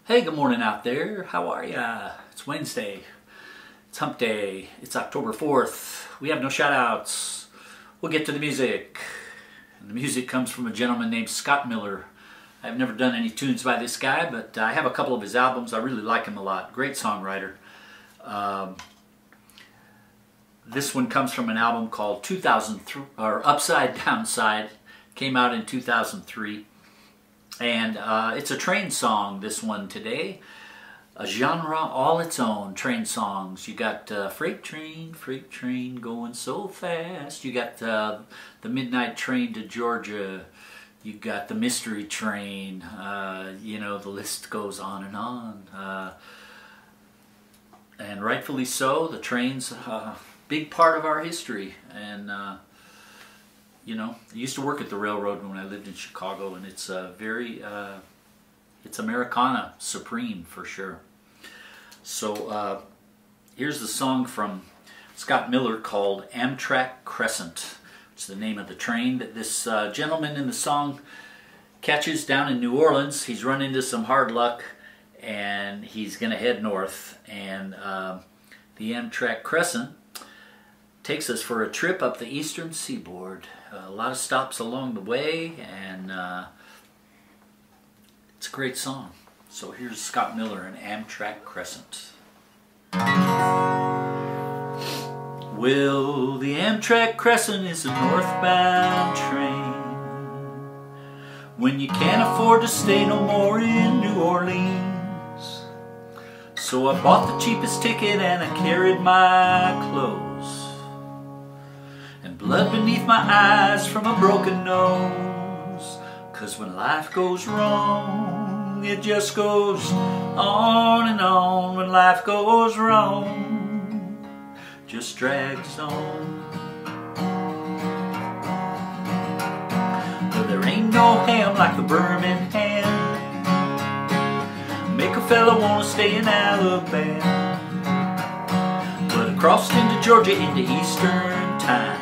Hey, good morning out there. How are ya? It's Wednesday. It's hump day. It's October 4th. We have no shout outs. We'll get to the music. And the music comes from a gentleman named Scott Miller. I've never done any tunes by this guy, but I have a couple of his albums. I really like him a lot. Great songwriter. This one comes from an album called 2003, or Upside Downside. Came out in 2003. And it's a train song, this one today. A genre all its own, train songs. You got freight train going so fast. You got the midnight train to Georgia. You got the mystery train. You know, the list goes on and on. And rightfully so, the train's a big part of our history. And you know, I used to work at the railroad when I lived in Chicago, and it's it's Americana supreme for sure. So here's the song from Scott Miller called Amtrak Crescent. It's the name of the train that this gentleman in the song catches down in New Orleans. He's run into some hard luck, and he's going to head north. And the Amtrak Crescent takes us for a trip up the eastern seaboard. A lot of stops along the way, and it's a great song. So here's Scott Miller and Amtrak Crescent. Well, the Amtrak Crescent is a northbound train when you can't afford to stay no more in New Orleans. So I bought the cheapest ticket and I carried my clothes, blood beneath my eyes from a broken nose. 'Cause when life goes wrong, it just goes on and on. When life goes wrong, just drags on. But there ain't no ham like the Birmingham. Make a fella wanna stay in Alabama. But I crossed into Georgia into Eastern time.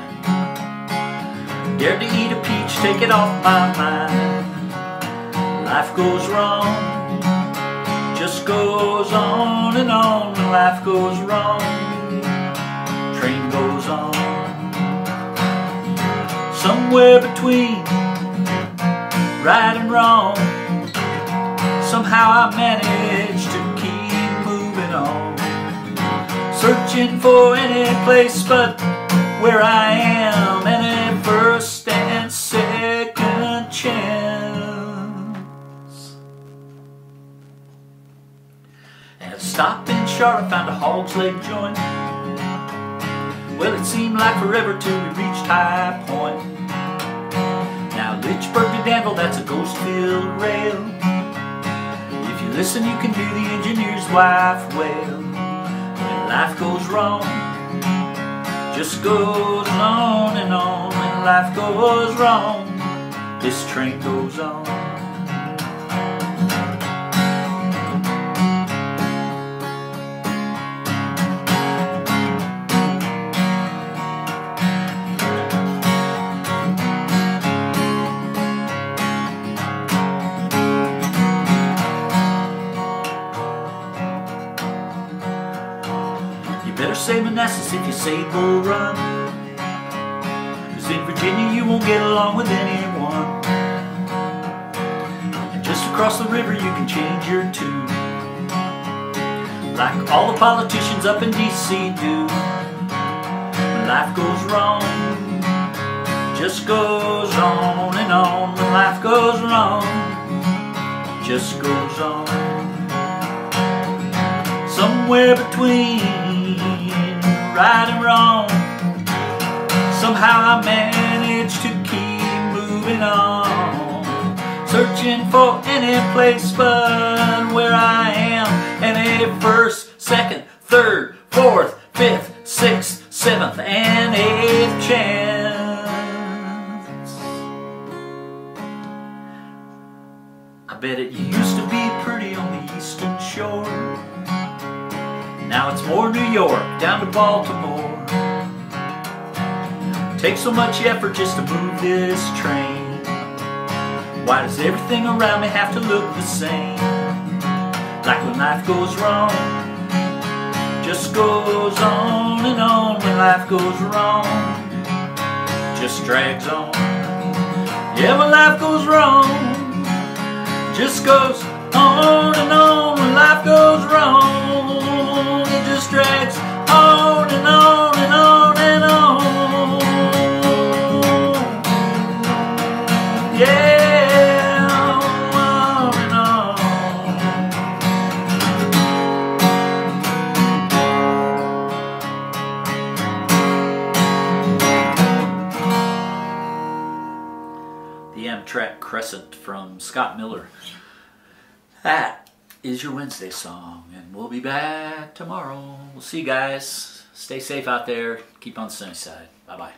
Dared to eat a peach, take it off my mind. Life goes wrong, just goes on and on. When life goes wrong, train goes on. Somewhere between right and wrong, somehow I managed to keep moving on. Searching for any place but where I am, any first and second chance. And a stop in Charlotte, found a hog's leg joint. Well, it seemed like forever till we reached High Point. Now Lynchburg to Danville, that's a ghost-filled rail. If you listen, you can hear the engineer's wife wail. When life goes wrong, just goes on and on. When life goes wrong, this train goes on. You better say Manassas if you say Bull Run, 'cause in Virginia you won't get along with anyone. And just across the river you can change your tune, like all the politicians up in D.C. do. When life goes wrong, just goes on and on. When life goes wrong, just goes on. Somewhere between right and wrong, somehow I managed to keep moving on. Searching for any place but where I am. Any first, second, third, fourth, fifth, sixth, seventh, and eighth chance. I bet it used to be pretty on the eastern shore. Now it's more New York down to Baltimore. Takes so much effort just to move this train. Why does everything around me have to look the same? like when life goes wrong, just goes on and on. When life goes wrong, just drags on. Yeah, when life goes wrong, just goes on and on. When life goes wrong, it just drags on and on and on and on. Yeah, on and on. The Amtrak Crescent from Scott Miller. That is your Wednesday song, and we'll be back tomorrow. We'll see you guys. Stay safe out there. Keep on the sunny side. Bye-bye.